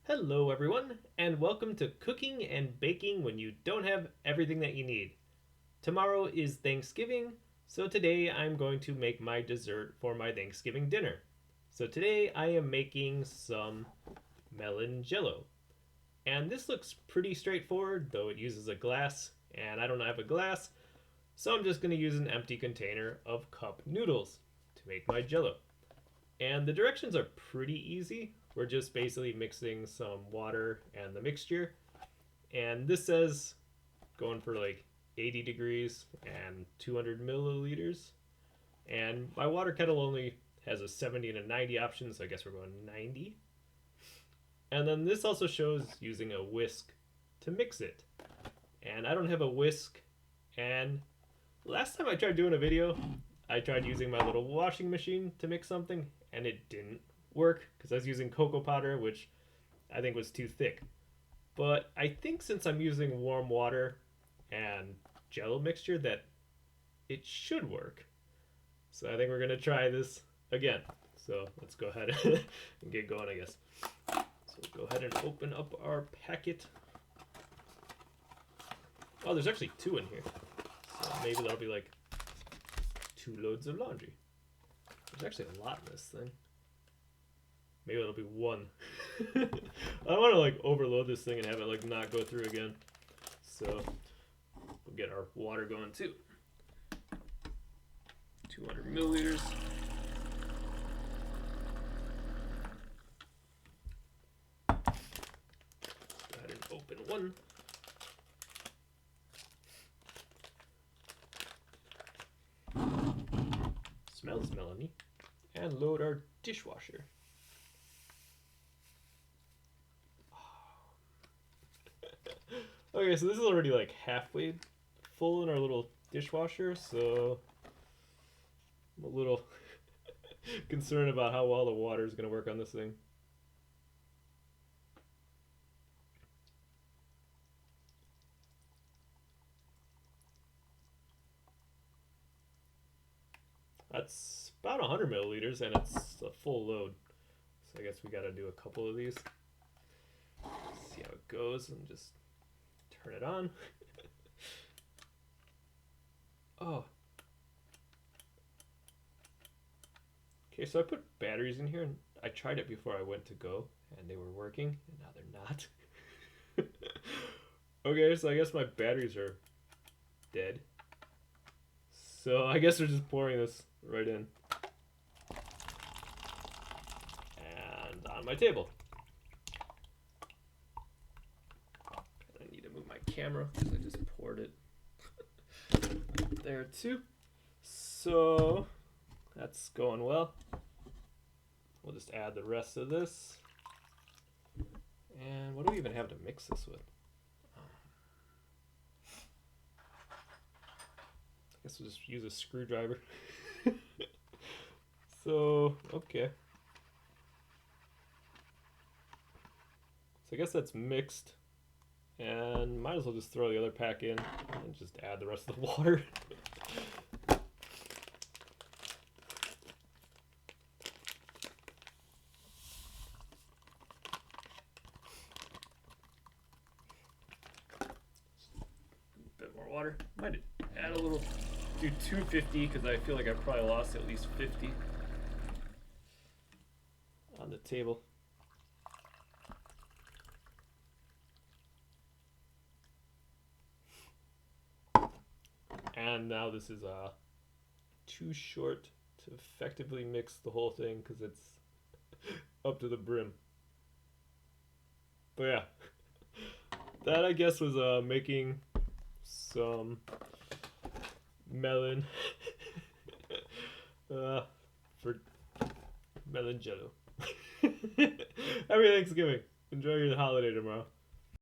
Hello, everyone, and welcome to Cooking and Baking When You Don't Have Everything That You Need. Tomorrow is Thanksgiving, so today I'm going to make my dessert for my Thanksgiving dinner. So today I am making some melon jello. And this looks pretty straightforward, though it uses a glass, and I don't have a glass, so I'm just going to use an empty container of cup noodles to make my jello. And the directions are pretty easy. We're just basically mixing some water and the mixture. And this says going for like 80 degrees and 200 milliliters. And my water kettle only has a 70 and a 90 option, so I guess we're going 90. And then this also shows using a whisk to mix it. And I don't have a whisk. And last time I tried doing a video, I tried using my little washing machine to mix something, and it didn't work because I was using cocoa powder, which I think was too thick. But I think since I'm using warm water and jello mixture, that it should work. So I think we're gonna try this again. So let's go ahead and get going, I guess. So we'll go ahead and open up our packet. Oh, there's actually two in here. So maybe that'll be like 2 loads of laundry. There's actually a lot in this thing. Maybe it'll be one. I don't want to like overload this thing and have it like not go through again. So we'll get our water going too. 200 milliliters. Go ahead and open one. Smells melony. And load our dishwasher. Okay, so this is already like halfway full in our little dishwasher, so I'm a little concerned about how well the water is going to work on this thing. That's about 100 milliliters, and it's a full load. So I guess we got to do a couple of these. See how it goes, and just turn it on. Oh. Okay, so I put batteries in here, and I tried it before I went to go, and they were working, and now they're not. Okay, so I guess my batteries are dead. So I guess we're just pouring this right in. And on my table. I need to move my camera because I just poured it there too. So that's going well. We'll just add the rest of this. And what do we even have to mix this with? I guess we'll just use a screwdriver. So, okay. So I guess that's mixed. And might as well just throw the other pack in and just add the rest of the water. A bit more water. Might add a little, do 250 because I feel like I probably lost at least 50 on the table. And now this is too short to effectively mix the whole thing because it's up to the brim. But yeah, that I guess was making some melon for melon jello. Happy Thanksgiving. Enjoy your holiday tomorrow.